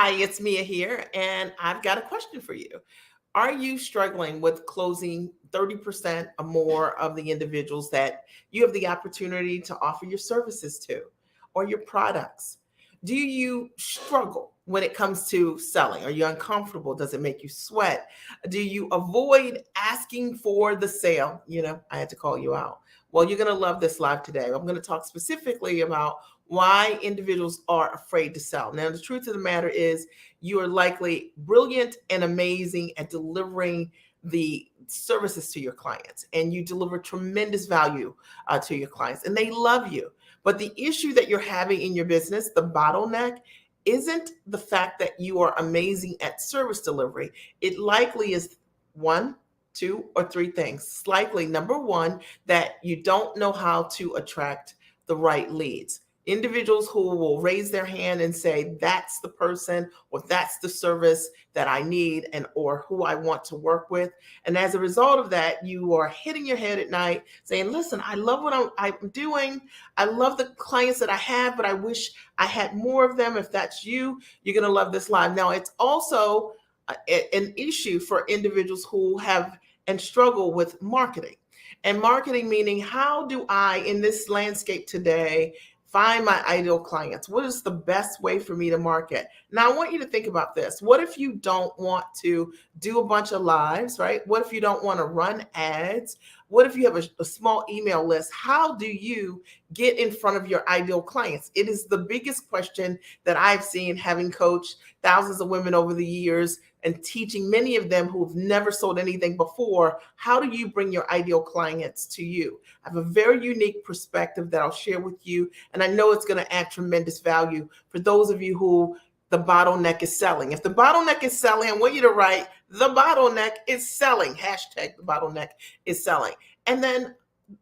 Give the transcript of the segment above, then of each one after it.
Hi, it's Mia here, and I've got a question for you. Are you struggling with closing 30% or more of the individuals that you have the opportunity to offer your services to or your products? Do you struggle when it comes to selling? Are you uncomfortable? Does it make you sweat? Do you avoid asking for the sale? I had to call you out. Well, you're going to love this live today. I'm going to talk specifically about why individuals are afraid to sell. Now, the truth of the matter is, you are likely brilliant and amazing at delivering the services to your clients, and you deliver tremendous value to your clients, and they love you. But the issue that you're having in your business, the bottleneck, isn't the fact that you are amazing at service delivery. It likely is one, two, or three things. It's likely number one, that you don't know how to attract the right leads. Individuals who will raise their hand and say, that's the person or that's the service that I need and or who I want to work with. And as a result of that, you are hitting your head at night saying, listen, I love what I'm doing. I love the clients that I have, but I wish I had more of them. If that's you, you're going to love this live. Now, it's also an issue for individuals who have and struggle with marketing. And marketing meaning, how do I, in this landscape today, find my ideal clients? What is the best way for me to market? Now, I want you to think about this. What if you don't want to do a bunch of lives, right? What if you don't want to run ads? What if you have a small email list? How do you get in front of your ideal clients? It is the biggest question that I've seen, having coached thousands of women over the years and teaching many of them who've never sold anything before. How do you bring your ideal clients to you? I have a very unique perspective that I'll share with you, and I know it's going to add tremendous value for those of you who the bottleneck is selling. If the bottleneck is selling, I want you to write, the bottleneck is selling. Hashtag the bottleneck is selling. And then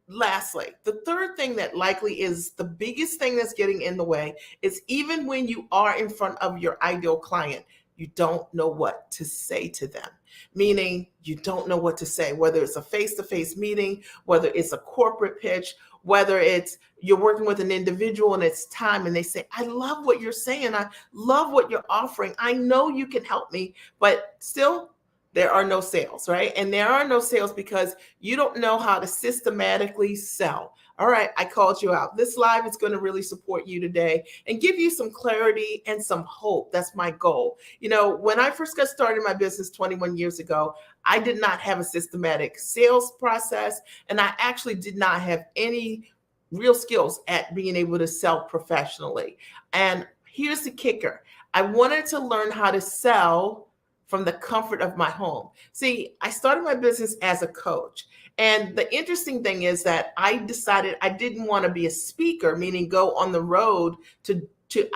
lastly, the third thing that likely is the biggest thing that's getting in the way is, even when you are in front of your ideal client, you don't know what to say to them. Meaning, you don't know what to say, whether it's a face-to-face meeting, whether it's a corporate pitch, whether it's you're working with an individual and it's time and they say, I love what you're saying. I love what you're offering. I know you can help me, but still there are no sales, right? And there are no sales because you don't know how to systematically sell. All right, I called you out. This live is going to really support you today and give you some clarity and some hope. That's my goal. When I first got started in my business 21 years ago, I did not have a systematic sales process, and I actually did not have any real skills at being able to sell professionally. And here's the kicker. I wanted to learn how to sell from the comfort of my home. See, I started my business as a coach. And the interesting thing is that I decided I didn't want to be a speaker, meaning go on the road to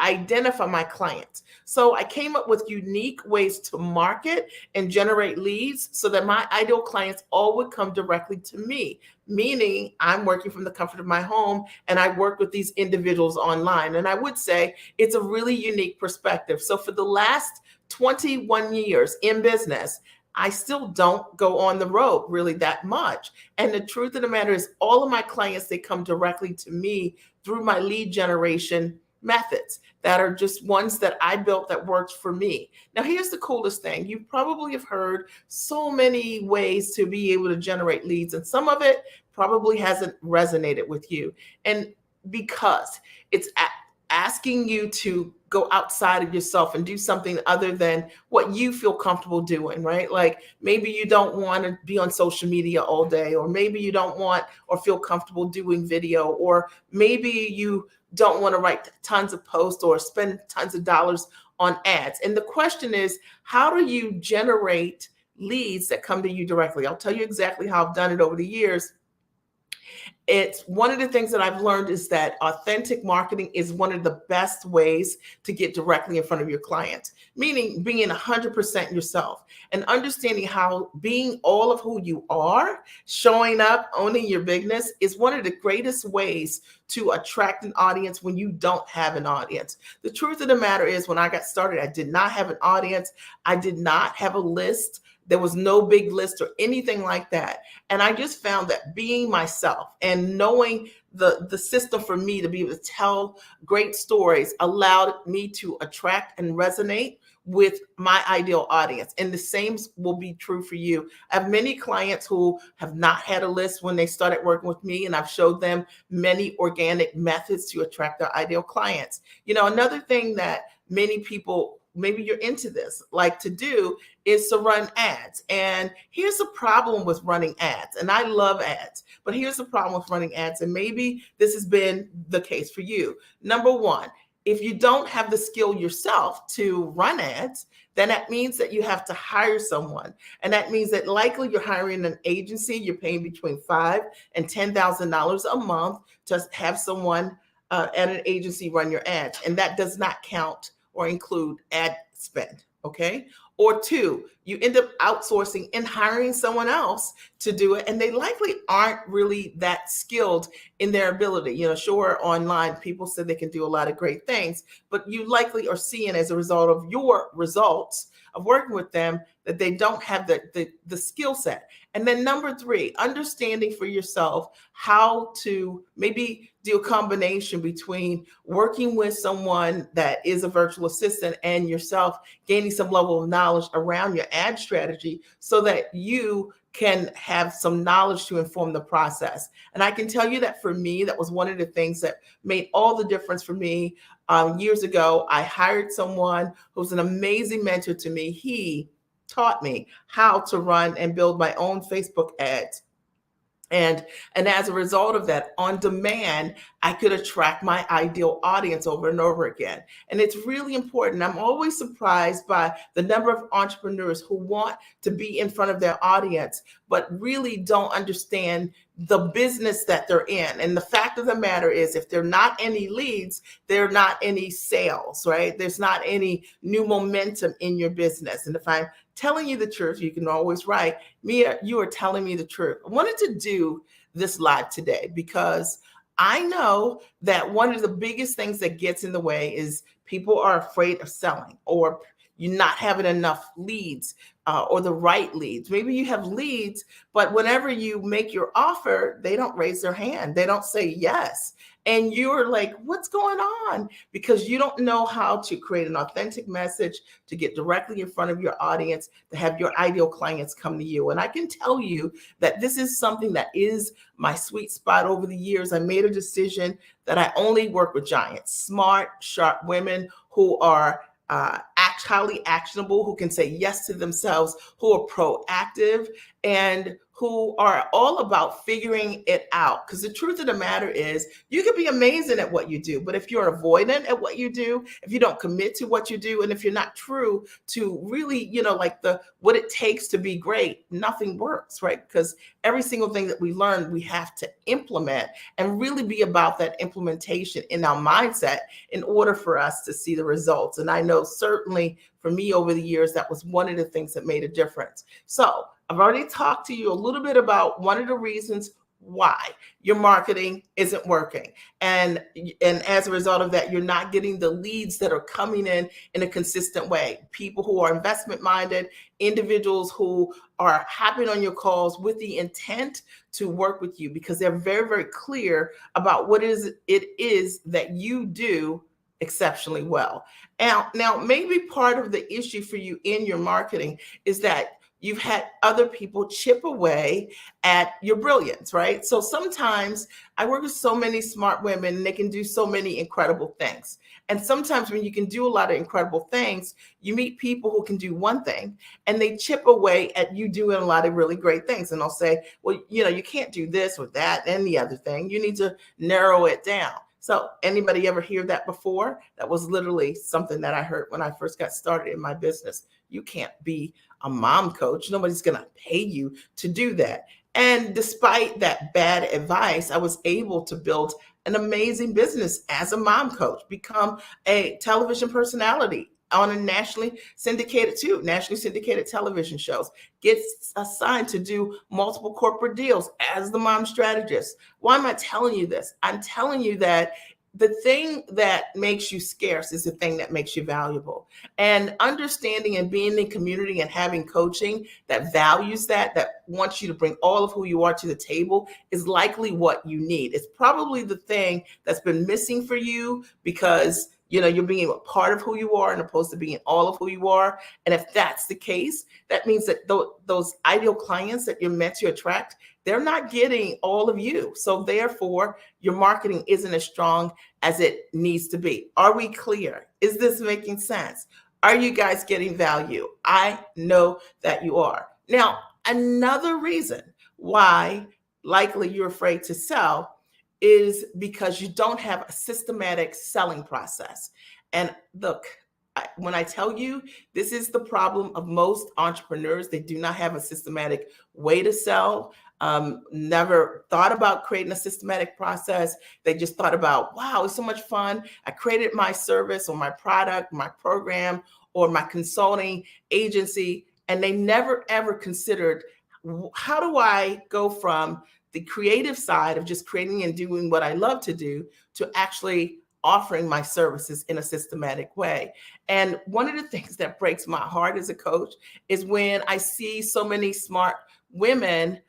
identify my clients. So I came up with unique ways to market and generate leads so that my ideal clients all would come directly to me, meaning I'm working from the comfort of my home and I work with these individuals online. And I would say it's a really unique perspective. So for the last 21 years in business, I still don't go on the road really that much. And the truth of the matter is, all of my clients, they come directly to me through my lead generation methods that are just ones that I built that works for me. Now, here's the coolest thing. You probably have heard so many ways to be able to generate leads, and some of it probably hasn't resonated with you. And because it's asking you to go outside of yourself and do something other than what you feel comfortable doing, right? Like maybe you don't want to be on social media all day, or maybe you don't want or feel comfortable doing video, or maybe you don't want to write tons of posts or spend tons of dollars on ads. And the question is, how do you generate leads that come to you directly? I'll tell you exactly how I've done it over the years. It's one of the things that I've learned is that authentic marketing is one of the best ways to get directly in front of your clients, meaning being 100% yourself and understanding how being all of who you are, showing up, owning your bigness is one of the greatest ways to attract an audience when you don't have an audience. The truth of the matter is, when I got started, I did not have an audience. I did not have a list. There was no big list or anything like that. And I just found that being myself and and knowing the system for me to be able to tell great stories allowed me to attract and resonate with my ideal audience. And the same will be true for you. I have many clients who have not had a list when they started working with me, and I've showed them many organic methods to attract their ideal clients. Another thing that many people, maybe you're into this, like to do is to run ads. And here's the problem with running ads. And I love ads, but here's the problem with running ads. And maybe this has been the case for you. Number one, if you don't have the skill yourself to run ads, then that means that you have to hire someone. And that means that likely you're hiring an agency, you're paying between $5,000 and $10,000 a month to have someone at an agency run your ads. And that does not count or include ad spend, okay? Or two, you end up outsourcing and hiring someone else to do it, and they likely aren't really that skilled in their ability. Sure, online people say they can do a lot of great things, but you likely are seeing as a result of your results of working with them that they don't have the skill set. And then number three, understanding for yourself how to maybe do a combination between working with someone that is a virtual assistant and yourself gaining some level of knowledge around your ad strategy so that you can have some knowledge to inform the process. And I can tell you that for me, that was one of the things that made all the difference for me. Years ago, I hired someone who's an amazing mentor to me. He taught me how to run and build my own Facebook ads. And as a result of that, on demand, I could attract my ideal audience over and over again. And it's really important. I'm always surprised by the number of entrepreneurs who want to be in front of their audience, but really don't understand the business that they're in. And the fact of the matter is, if there are not any leads, there are not any sales, right? There's not any new momentum in your business. And if I'm telling you the truth, you can always write, Mia, you are telling me the truth. I wanted to do this live today because I know that one of the biggest things that gets in the way is people are afraid of selling, or you're not having enough leads or the right leads. Maybe you have leads, but whenever you make your offer, they don't raise their hand. They don't say yes. And you're like, what's going on? Because you don't know how to create an authentic message to get directly in front of your audience, to have your ideal clients come to you. And I can tell you that this is something that is my sweet spot over the years. I made a decision that I only work with giants, smart, sharp women who are highly actionable, who can say yes to themselves, who are proactive, and who are all about figuring it out. Because the truth of the matter is, you can be amazing at what you do, but if you're avoidant at what you do, if you don't commit to what you do, and if you're not true to really, what it takes to be great, nothing works, right? Because every single thing that we learn, we have to implement and really be about that implementation in our mindset in order for us to see the results. And I know certainly for me over the years, that was one of the things that made a difference. So I've already talked to you a little bit about one of the reasons why your marketing isn't working. And as a result of that, you're not getting the leads that are coming in a consistent way. People who are investment minded, individuals who are hopping on your calls with the intent to work with you because they're very, very clear about what it is that you do exceptionally well. Now, maybe part of the issue for you in your marketing is that you've had other people chip away at your brilliance, right? So sometimes I work with so many smart women and they can do so many incredible things. And sometimes when you can do a lot of incredible things, you meet people who can do one thing and they chip away at you doing a lot of really great things. And they'll say, well, you can't do this or that and the other thing. You need to narrow it down. So anybody ever hear that before? That was literally something that I heard when I first got started in my business. You can't be a mom coach. Nobody's going to pay you to do that. And despite that bad advice, I was able to build an amazing business as a mom coach, become a television personality on a nationally syndicated television shows, gets assigned to do multiple corporate deals as the mom strategist. Why am I telling you this? I'm telling you that the thing that makes you scarce is the thing that makes you valuable. And understanding and being in community and having coaching that values that wants you to bring all of who you are to the table is likely what you need. It's probably the thing that's been missing for you because you're being a part of who you are and opposed to being all of who you are. And if that's the case, that means that those ideal clients that you're meant to attract, they're not getting all of you. So therefore, your marketing isn't as strong as it needs to be. Are we clear? Is this making sense? Are you guys getting value? I know that you are. Now, another reason why likely you're afraid to sell is because you don't have a systematic selling process. And look, when I tell you, this is the problem of most entrepreneurs. They do not have a systematic way to sell. Never thought about creating a systematic process. They just thought about, wow, it's so much fun. I created my service or my product, my program, or my consulting agency. And they never, ever considered, how do I go from the creative side of just creating and doing what I love to do to actually offering my services in a systematic way. And one of the things that breaks my heart as a coach is when I see so many smart women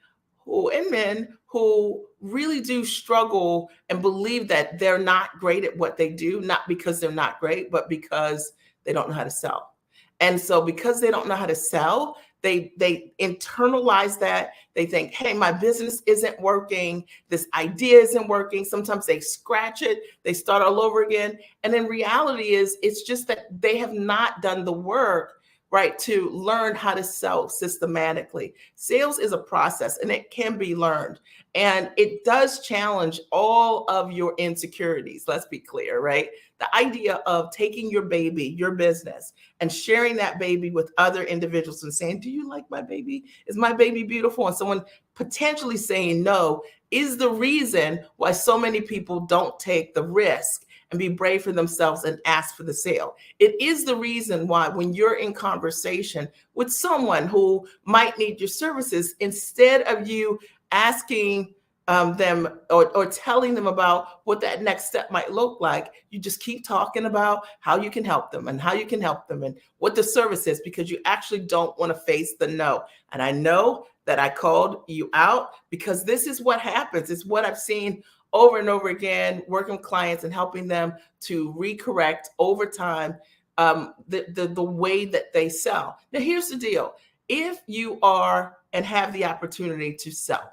and men who really do struggle and believe that they're not great at what they do, not because they're not great, but because they don't know how to sell. And so because they don't know how to sell, they internalize that. They think, hey, my business isn't working. This idea isn't working. Sometimes they scratch it. They start all over again. And then reality is it's just that they have not done the work, right, to learn how to sell systematically. Sales is a process and it can be learned. And it does challenge all of your insecurities. Let's be clear, right? The idea of taking your baby, your business, and sharing that baby with other individuals and saying, do you like my baby? Is my baby beautiful? And someone potentially saying no is the reason why so many people don't take the risk and be brave for themselves and ask for the sale. It is the reason why when you're in conversation with someone who might need your services, instead of you asking them or telling them about what that next step might look like, you just keep talking about how you can help them and how you can help them and what the service is, because you actually don't want to face the no. And I know that I called you out because this is what happens. It's what I've seen over and over again, working with clients and helping them to recorrect over time the way that they sell. Now, here's the deal. If you are and have the opportunity to sell,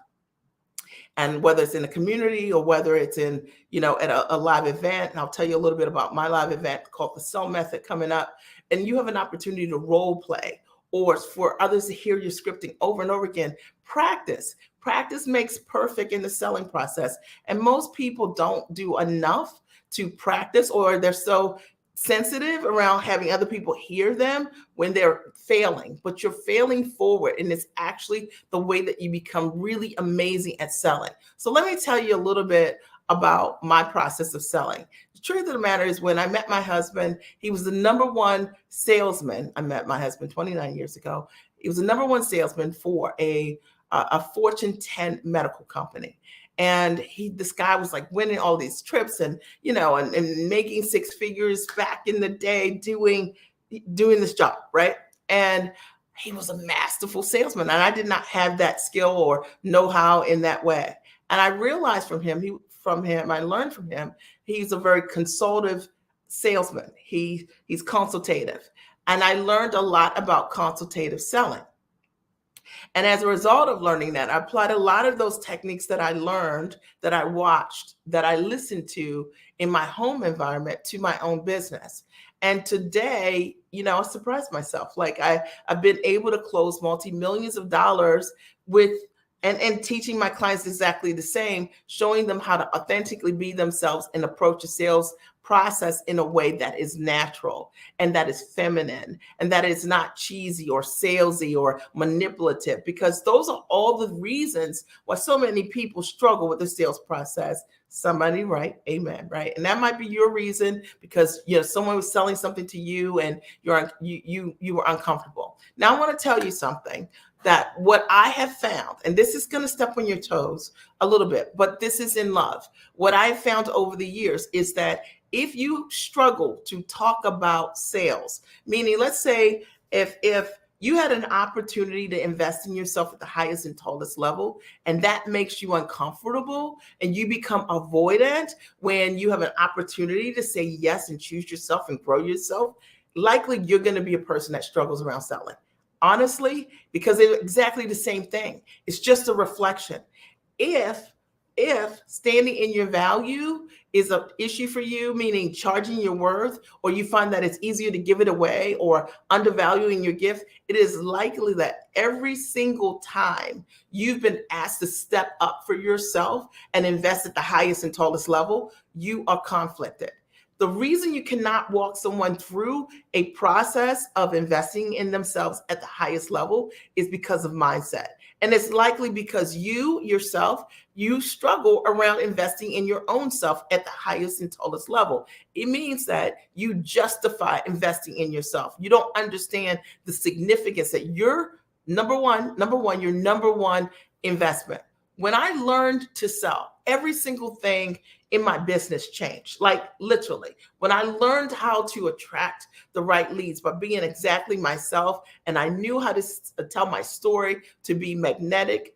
and whether it's in a community or whether it's in, at a live event, and I'll tell you a little bit about my live event called the Sell Method coming up, and you have an opportunity to role play or for others to hear your scripting over and over again, practice. Practice makes perfect in the selling process. And most people don't do enough to practice, or they're so sensitive around having other people hear them when they're failing, but you're failing forward. And it's actually the way that you become really amazing at selling. So let me tell you a little bit about my process of selling. The truth of the matter is, when I met my husband, he was the number one salesman. I met my husband 29 years ago. He was the number one salesman for a Fortune 10 medical company. And this guy was like winning all these trips and making six figures back in the day doing this job, right? And he was a masterful salesman, and I did not have that skill or know-how in that way. And I realized I learned from him, he's a very consultative salesman. He's consultative, and I learned a lot about consultative selling. And as a result of learning that, I applied a lot of those techniques that I learned, that I watched, that I listened to in my home environment to my own business. And today, I surprised myself. Like I've been able to close multi-millions of dollars with and teaching my clients exactly the same, showing them how to authentically be themselves and approach a sales process in a way that is natural and that is feminine and that is not cheesy or salesy or manipulative, because those are all the reasons why so many people struggle with the sales process. Somebody write amen, right? And that might be your reason, because someone was selling something to you and you were uncomfortable. Now I want to tell you something. that what I have found, and this is going to step on your toes a little bit, but this is in love. What I've found over the years is that if you struggle to talk about sales, meaning let's say if you had an opportunity to invest in yourself at the highest and tallest level, and that makes you uncomfortable and you become avoidant when you have an opportunity to say yes and choose yourself and grow yourself, likely you're going to be a person that struggles around selling. Honestly, because it's exactly the same thing. It's just a reflection. If if standing in your value is an issue for you, meaning charging your worth, or you find that it's easier to give it away or undervaluing your gift, it is likely that every single time you've been asked to step up for yourself and invest at the highest and tallest level, you are conflicted. The reason you cannot walk someone through a process of investing in themselves at the highest level is because of mindset. And it's likely because you yourself, you struggle around investing in your own self at the highest and tallest level. It means that you justify investing in yourself. You don't understand the significance that you're your number one investment. When I learned to sell, every single thing in my business changed. Like literally, when I learned how to attract the right leads by being exactly myself, and I knew how to tell my story to be magnetic,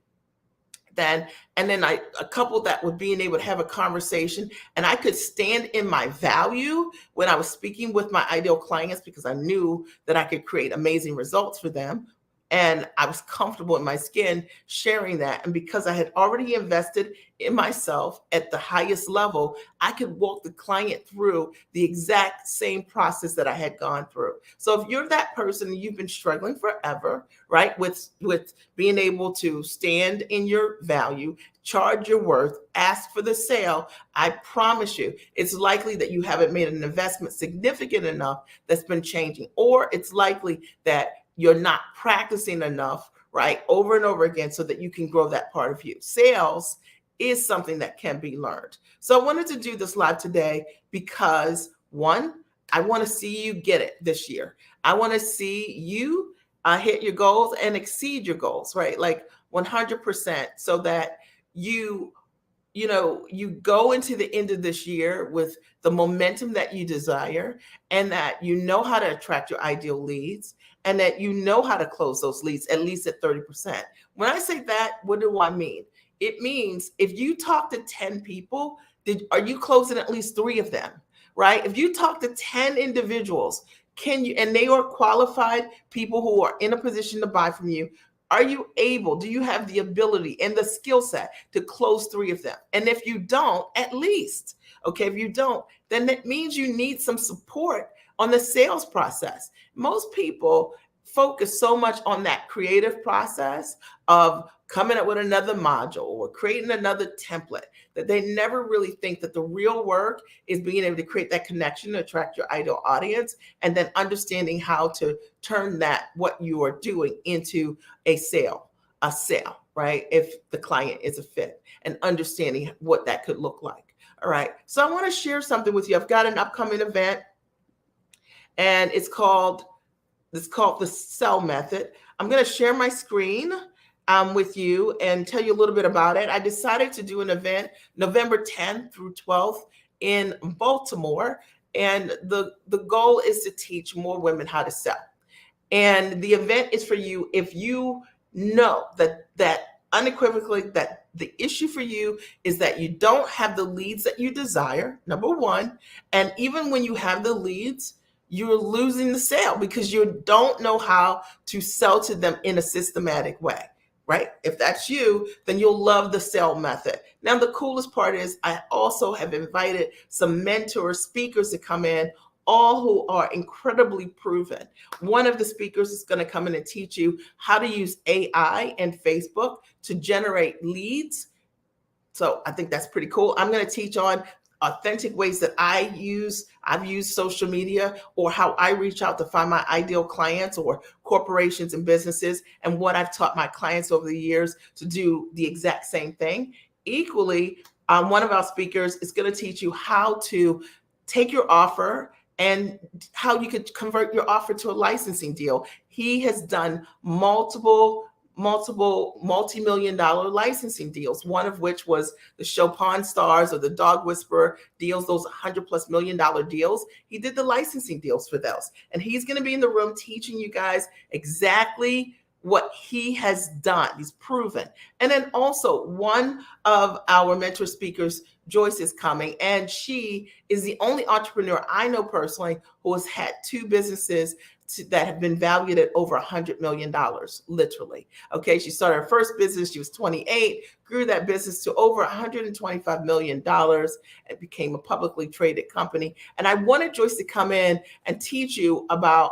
then I coupled that with being able to have a conversation, and I could stand in my value when I was speaking with my ideal clients because I knew that I could create amazing results for them. And I was comfortable in my skin sharing that. And because I had already invested in myself at the highest level, I could walk the client through the exact same process that I had gone through. So if you're that person and you've been struggling forever, right, with being able to stand in your value, charge your worth, ask for the sale, I promise you, it's likely that you haven't made an investment significant enough that's been changing, or it's likely that you're not practicing enough, right, over and over again so that you can grow that part of you. Sales is something that can be learned. So I wanted to do this live today because one, I want to see you get it this year. I want to see you hit your goals and exceed your goals, right? Like 100%, so that you you go into the end of this year with the momentum that you desire, and that you know how to attract your ideal leads, and that you know how to close those leads at least at 30%. When I say that, what do I mean? It means if you talk to 10 people, are you closing at least 3 of them, right? If you talk to 10 individuals, can you, and they are qualified people who are in a position to buy from you, are you able, do you have the ability and the skill set to close 3 of them? And if you don't, at least, okay, if you don't, then that means you need some support on the sales process. Most people focus so much on that creative process of coming up with another module or creating another template that they never really think that the real work is being able to create that connection to attract your ideal audience, and then understanding how to turn that, what you are doing, into a sale, right? If the client is a fit, and understanding what that could look like. All right. So I want to share something with you. I've got an upcoming event, and it's called the Sell Method. I'm going to share my screen with you and tell you a little bit about it. I decided to do an event November 10th through 12th in Baltimore, and the goal is to teach more women how to sell. And the event is for you if you know that unequivocally that the issue for you is that you don't have the leads that you desire, number one. And even when you have the leads, you're losing the sale because you don't know how to sell to them in a systematic way, right? If that's you, then you'll love the sell method. Now, the coolest part is I also have invited some mentor speakers to come in, all who are incredibly proven. One of the speakers is going to come in and teach you how to use AI and Facebook to generate leads. So I think that's pretty cool. I'm going to teach on authentic ways that I've used social media, or how I reach out to find my ideal clients or corporations and businesses, and what I've taught my clients over the years to do the exact same thing. Equally, one of our speakers is going to teach you how to take your offer and how you could convert your offer to a licensing deal. He has done multiple multiple multi-million dollar licensing deals, one of which was the show Pawn Stars or the Dog Whisperer deals, those $100+ million deals. He did the licensing deals for those. And he's going to be in the room teaching you guys exactly what he has done. He's proven. And then also one of our mentor speakers, Joyce, is coming, and she is the only entrepreneur I know personally who has had two businesses that have been valued at over $100 million, literally. Okay, she started her first business, she was 28, grew that business to over $125 million and became a publicly traded company. And I wanted Joyce to come in and teach you about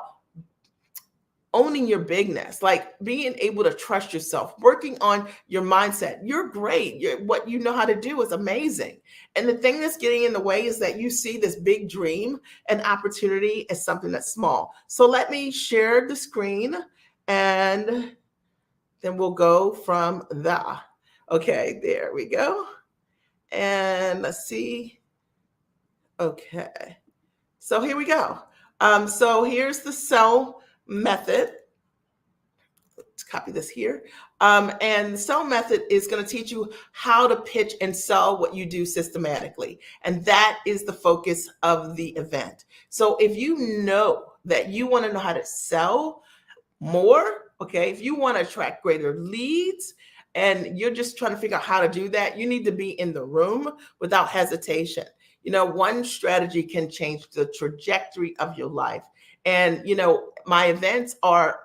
owning your bigness, like being able to trust yourself, working on your mindset. You're great. What you know how to do is amazing. And the thing that's getting in the way is that you see this big dream and opportunity as something that's small. So let me share the screen and then we'll go from the. Okay, there we go. And let's see. Okay. So here we go. So here's the sell method. Let's copy this here. And the sell method is going to teach you how to pitch and sell what you do systematically. And that is the focus of the event. So if you know that you want to know how to sell more, okay, if you want to attract greater leads and you're just trying to figure out how to do that, you need to be in the room without hesitation. You know, one strategy can change the trajectory of your life. And, you know, my events are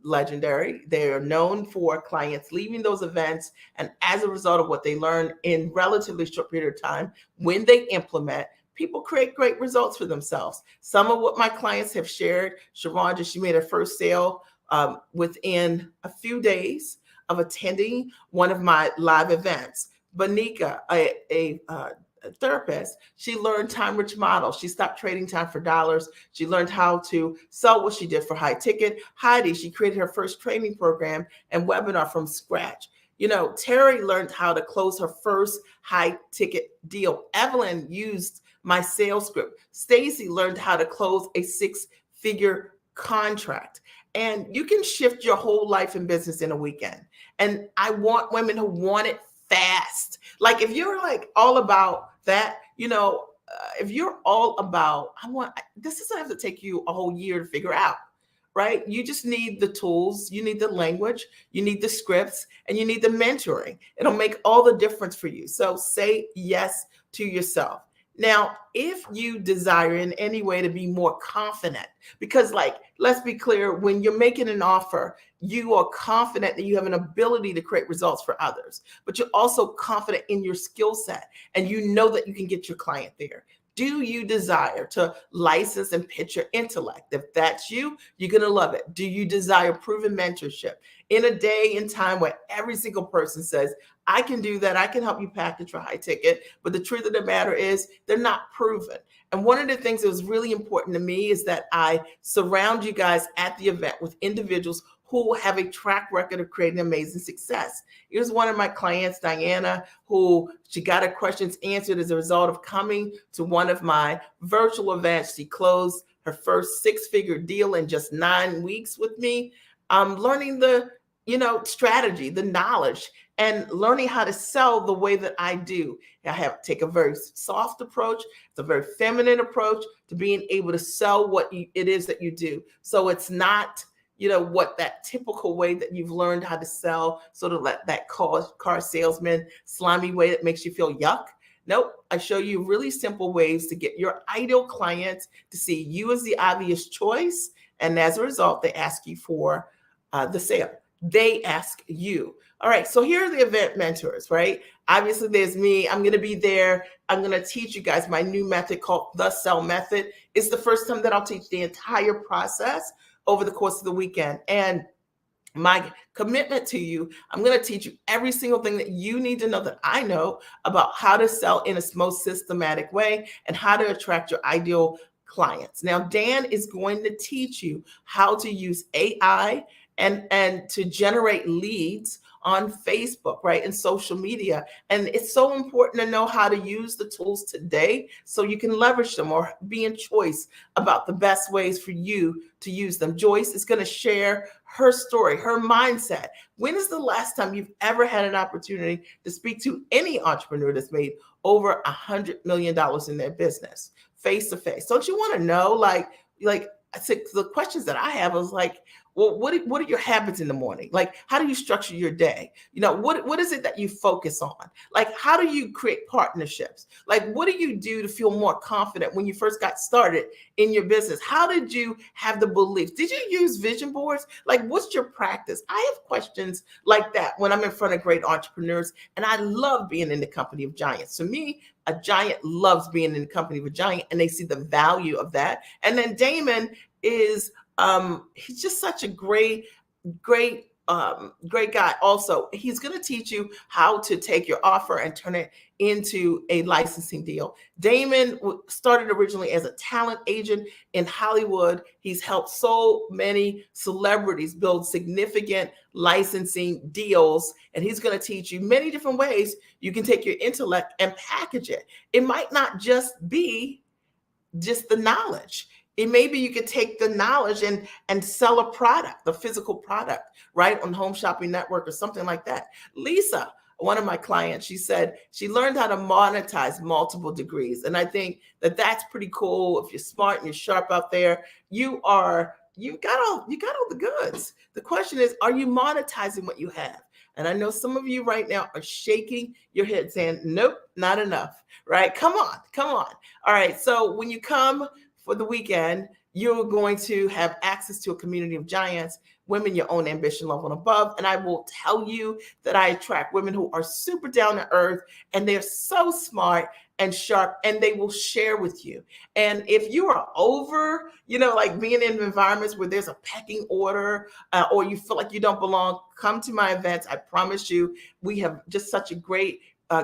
legendary. They are known for clients leaving those events, and as a result of what they learn in relatively short period of time, when they implement, people create great results for themselves. Some of what my clients have shared, Sharonda, she made her first sale within a few days of attending one of my live events. Banika, a therapist, she learned time rich model. She stopped trading time for dollars. She learned how to sell what she did for high ticket. Heidi, she created her first training program and webinar from scratch. You know, Terry learned how to close her first high ticket deal. Evelyn used my sales script. Stacy learned how to close a 6-figure contract. And you can shift your whole life and business in a weekend. And I want women who want it fast. Like if you're like all about that, you know, if you're all about, this doesn't have to take you a whole year to figure out, right? You just need the tools, you need the language, you need the scripts, and you need the mentoring. It'll make all the difference for you. So say yes to yourself. Now, if you desire in any way to be more confident, because like, let's be clear, when you're making an offer, you are confident that you have an ability to create results for others, but you're also confident in your skill set and you know that you can get your client there. Do you desire to license and pitch your intellect? If that's you, you're going to love it. Do you desire proven mentorship? In a day and time where every single person says, I can do that, I can help you package for high ticket, but the truth of the matter is they're not proven. And one of the things that was really important to me is that I surround you guys at the event with individuals who have a track record of creating amazing success. Here's one of my clients, Diana, who she got her questions answered as a result of coming to one of my virtual events. She closed her first 6-figure deal in just 9 weeks with me. Learning the, strategy, the knowledge, and learning how to sell the way that I do. I have take a very soft approach. It's a very feminine approach to being able to sell what it is that you do. So it's not what that typical way that you've learned how to sell, sort of like that car salesman, slimy way that makes you feel yuck. Nope. I show you really simple ways to get your ideal clients to see you as the obvious choice. And as a result, they ask you for the sale. They ask you. All right. So here are the event mentors, right? Obviously, there's me. I'm going to be there. I'm going to teach you guys my new method called the Sell Method. It's the first time that I'll teach the entire process over the course of the weekend. And my commitment to you, I'm going to teach you every single thing that you need to know that I know about how to sell in a most systematic way and how to attract your ideal clients. Now, Dan is going to teach you how to use AI and to generate leads on Facebook, right? And social media. And it's so important to know how to use the tools today so you can leverage them or be in choice about the best ways for you to use them. Joyce is going to share her story, her mindset. When is the last time you've ever had an opportunity to speak to any entrepreneur that's made over $100 million in their business face to face? Don't you want to know? Like I said, the questions that I have is like, well, what are your habits in the morning? Like, how do you structure your day? You know, what is it that you focus on? Like, how do you create partnerships? Like, what do you do to feel more confident when you first got started in your business? How did you have the beliefs? Did you use vision boards? Like, what's your practice? I have questions like that when I'm in front of great entrepreneurs, and I love being in the company of giants. To me, a giant loves being in the company of a giant, and they see the value of that. And then Damon is he's just such a great guy. Also, he's going to teach you how to take your offer and turn it into a licensing deal. Damon started originally as a talent agent in Hollywood. He's helped so many celebrities build significant licensing deals, and he's going to teach you many different ways you can take your intellect and package it. It might not just be just the knowledge. It maybe you could take the knowledge and sell a product, the physical product, right, on Home Shopping Network or something like that. Lisa, one of my clients, she said she learned how to monetize multiple degrees, and I think that that's pretty cool. If you're smart and you're sharp out there, you got all the goods. The question is, are you monetizing what you have? And I know some of you right now are shaking your head saying, nope, not enough, right? Come on. All right. So when you come for the weekend, you're going to have access to a community of giants, women your own ambition level and above. And I will tell you that I attract women who are super down to earth, and they're so smart and sharp, and they will share with you. And if you are over, like being in environments where there's a pecking order or you feel like you don't belong, come to my events. I promise you, we have just such a great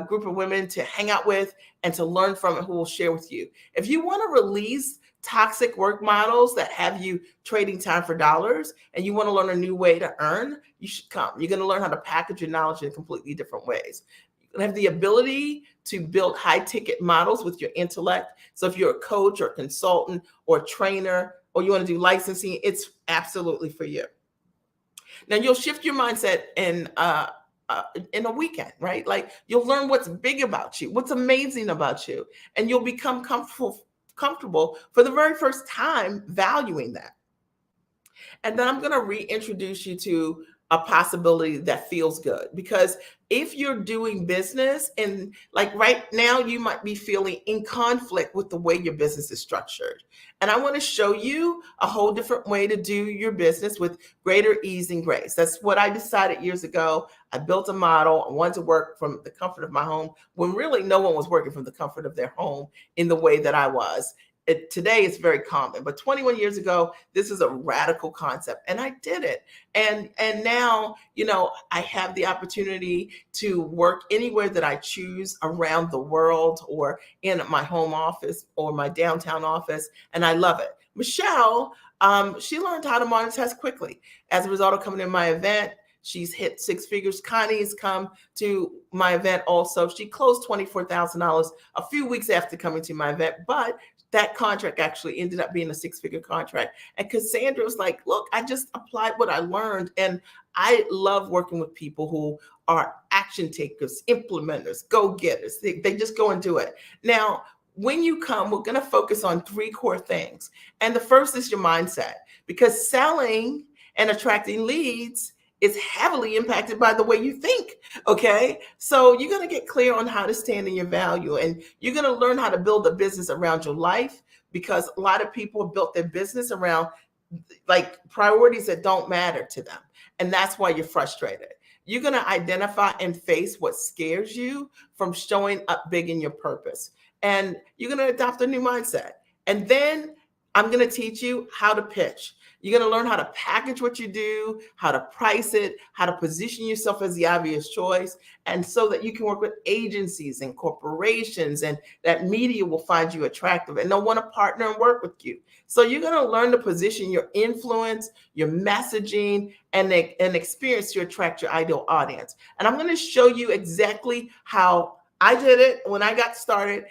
group of women to hang out with and to learn from, and who will share with you. If you want to release toxic work models that have you trading time for dollars, and you want to learn a new way to earn, you should come. You're going to learn how to package your knowledge in completely different ways. You have the ability to build high ticket models with your intellect. So if you're a coach or a consultant or a trainer, or you want to do licensing, it's absolutely for you. Now you'll shift your mindset in a weekend, right? Like, you'll learn what's big about you, what's amazing about you, and you'll become comfortable for the very first time valuing that. And then I'm going to reintroduce you to a possibility that feels good, because if you're doing business and like right now, you might be feeling in conflict with the way your business is structured. And I want to show you a whole different way to do your business with greater ease and grace. That's what I decided years ago. I built a model. I wanted to work from the comfort of my home when really no one was working from the comfort of their home in the way that I was. Today it's very common, but 21 years ago, this is a radical concept, and I did it. And now, I have the opportunity to work anywhere that I choose around the world, or in my home office or my downtown office, and I love it. Michelle, she learned how to monetize quickly as a result of coming to my event. She's hit six figures. Connie's come to my event also. She closed $24,000 a few weeks after coming to my event, but that contract actually ended up being a six-figure contract. And Cassandra was like, look, I just applied what I learned. And I love working with people who are action takers, implementers, go-getters. They just go and do it. Now, when you come, we're going to focus on three core things. And the first is your mindset, because selling and attracting leads is heavily impacted by the way you think. Okay. So you're going to get clear on how to stand in your value, and you're going to learn how to build a business around your life, because a lot of people have built their business around like priorities that don't matter to them. And that's why you're frustrated. You're going to identify and face what scares you from showing up big in your purpose. And you're going to adopt a new mindset. And then I'm going to teach you how to pitch. You're going to learn how to package what you do, how to price it, how to position yourself as the obvious choice, and so that you can work with agencies and corporations, and that media will find you attractive and they'll want to partner and work with you. So you're going to learn to position your influence, your messaging, and an experience to attract your ideal audience. And I'm going to show you exactly how I did it when I got started.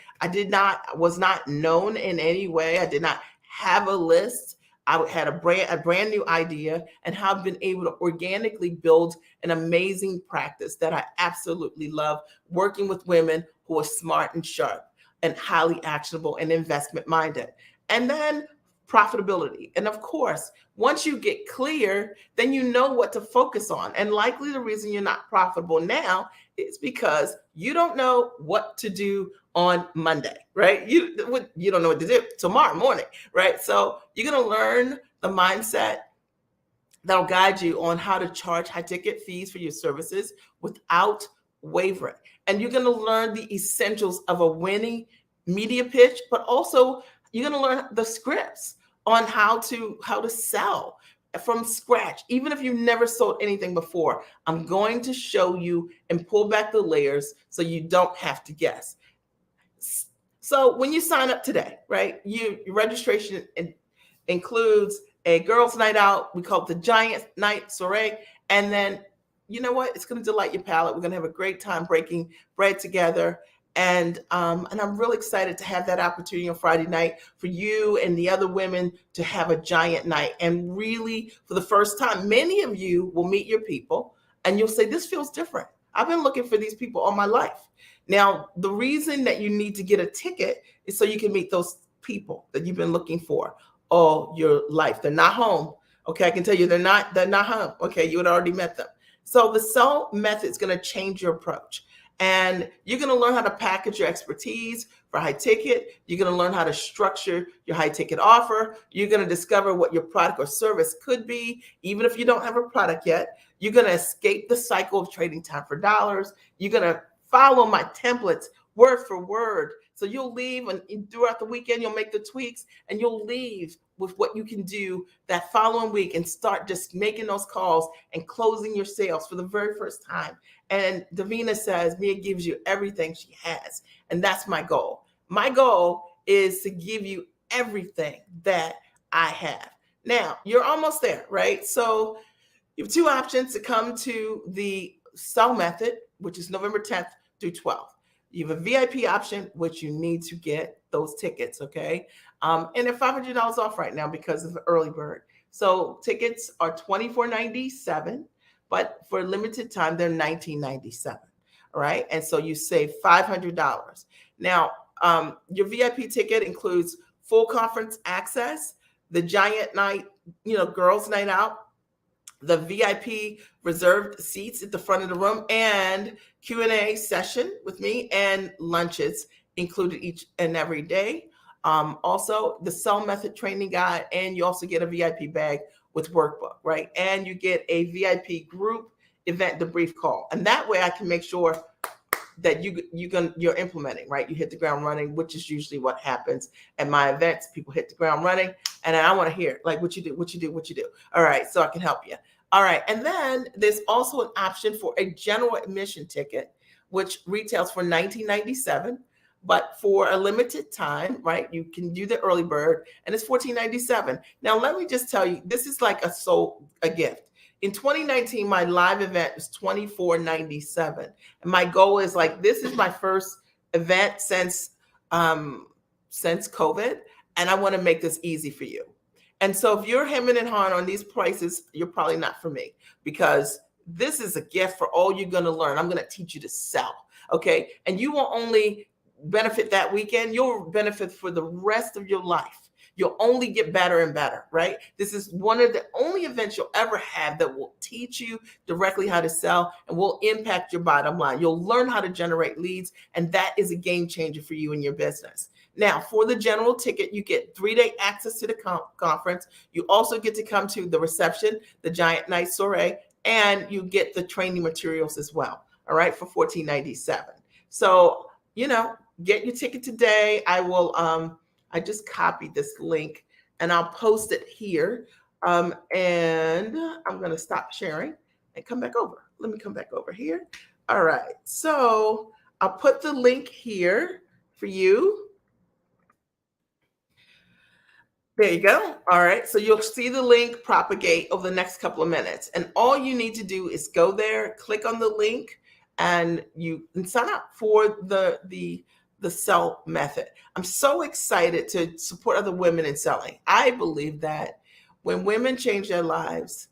Was not known in any way. I did not have a list. I had a brand new idea, and have been able to organically build an amazing practice that I absolutely love, working with women who are smart and sharp and highly actionable and investment minded. And then profitability. And of course, once you get clear, then you know what to focus on. And likely the reason you're not profitable now is because you don't know what to do on Monday, right? You don't know what to do tomorrow morning, right? So you're going to learn the mindset that'll guide you on how to charge high ticket fees for your services without wavering. And you're going to learn the essentials of a winning media pitch, but also you're going to learn the scripts on how to sell from scratch. Even if you've never sold anything before, I'm going to show you and pull back the layers so you don't have to guess. So when you sign up today, right, your registration includes a girls' night out. We call it the Giant Night Soiree. And then, you know what? It's going to delight your palate. We're going to have a great time breaking bread together. And I'm really excited to have that opportunity on Friday night for you and the other women to have a giant night. And really, for the first time, many of you will meet your people and you'll say, this feels different. I've been looking for these people all my life. Now, the reason that you need to get a ticket is so you can meet those people that you've been looking for all your life. They're not home. Okay, I can tell you they're not home. Okay, you had already met them. So the sell method is going to change your approach. And you're going to learn how to package your expertise for high ticket. You're going to learn how to structure your high ticket offer. You're going to discover what your product or service could be, even if you don't have a product yet. You're going to escape the cycle of trading time for dollars. You're going to follow my templates word for word. So you'll leave, and throughout the weekend, you'll make the tweaks, and you'll leave with what you can do that following week and start just making those calls and closing your sales for the very first time. And Davina says, Mia gives you everything she has. And that's my goal. My goal is to give you everything that I have. Now, you're almost there, right? So you have two options to come to the sell method, which is November 10th through 12th. You have a VIP option, which you need to get those tickets, okay? And they're $500 off right now because of the early bird. So tickets are $24.97, but for a limited time, they're $19.97, all right? And so you save $500. Now, your VIP ticket includes full conference access, the giant night, girls' night out, the VIP reserved seats at the front of the room, and Q&A session with me, and lunches included each and every day. Also, the sell method training guide, and you also get a VIP bag with workbook, right? And you get a VIP group event debrief call. And that way I can make sure that you're implementing, right? You hit the ground running, which is usually what happens at my events. People hit the ground running, and I want to hear like what you do. All right, so I can help you. All right, and then there's also an option for a general admission ticket, which retails for $19.97, but for a limited time, right? You can do the early bird, and it's $14.97. Now, let me just tell you, this is like a gift. In 2019, my live event was $24.97, and my goal is this is my first event since COVID, and I want to make this easy for you. And so if you're hemming and hawing on these prices, you're probably not for me, because this is a gift for all you're going to learn. I'm going to teach you to sell, okay? And you won't only benefit that weekend, you'll benefit for the rest of your life. You'll only get better and better, right? This is one of the only events you'll ever have that will teach you directly how to sell and will impact your bottom line. You'll learn how to generate leads, and that is a game changer for you and your business. Now, for the general ticket, you get 3-day access to the conference. You also get to come to the reception, the Giant Night Soiree, and you get the training materials as well, all right, for $14.97. So, get your ticket today. I will, I just copied this link and I'll post it here. And I'm going to stop sharing and come back over. Let me come back over here. All right. So I'll put the link here for you. There you go. All right. So you'll see the link propagate over the next couple of minutes. And all you need to do is go there, click on the link, and you can sign up for the sell method. I'm so excited to support other women in selling. I believe that when women change their lives,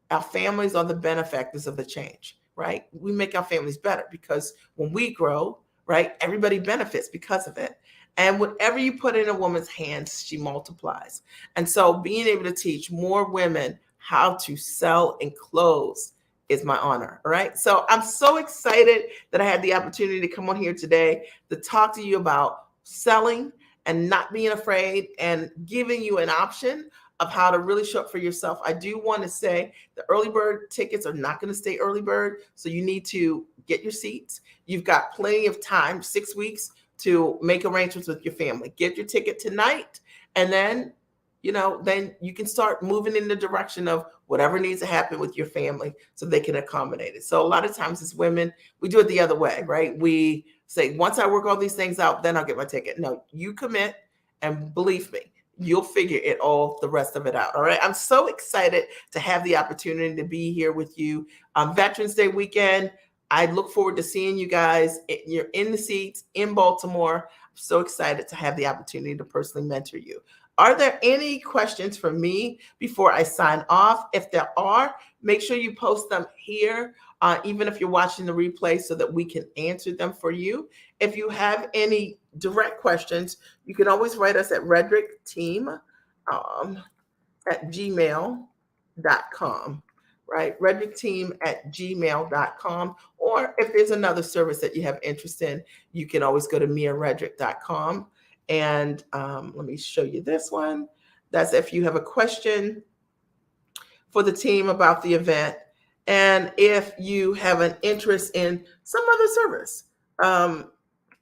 our families are the benefactors of the change, right? We make our families better because when we grow, right, everybody benefits because of it. And whatever you put in a woman's hands, she multiplies. And so being able to teach more women how to sell and close is my honor. All right. So I'm so excited that I had the opportunity to come on here today to talk to you about selling and not being afraid and giving you an option of how to really show up for yourself. I do want to say the early bird tickets are not going to stay early bird. So you need to get your seats. You've got plenty of time, 6 weeks, to make arrangements with your family. Get your ticket tonight, and then then you can start moving in the direction of whatever needs to happen with your family so they can accommodate it. So a lot of times as women, we do it the other way, right? We say, once I work all these things out, then I'll get my ticket. No, you commit, and believe me, you'll figure it all, the rest of it out. All right. I'm so excited to have the opportunity to be here with you on Veterans Day weekend. I look forward to seeing you guys. You're in the seats in Baltimore. I'm so excited to have the opportunity to personally mentor you. Are there any questions for me before I sign off? If there are, make sure you post them here, even if you're watching the replay, so that we can answer them for you. If you have any direct questions, you can always write us at redrickteam at gmail.com. Right? redrickteam@gmail.com. Or if there's another service that you have interest in, you can always go to miaredrick.com. And let me show you this one. That's if you have a question for the team about the event. And if you have an interest in some other service,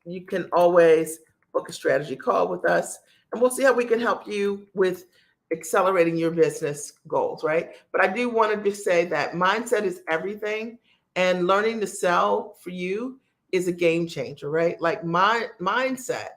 you can always book a strategy call with us, and we'll see how we can help you with accelerating your business goals, right? But I do want to just say that mindset is everything, and learning to sell for you is a game changer, right? Like my mindset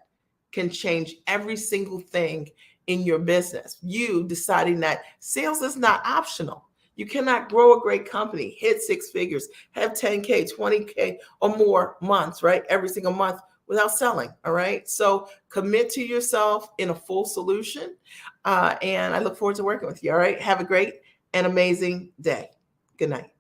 can change every single thing in your business. You deciding that sales is not optional. You cannot grow a great company, hit 6 figures, have 10K, 20K or more months, right? Every single month without selling. All right. So commit to yourself in a full solution. And I look forward to working with you. All right. Have a great and amazing day. Good night.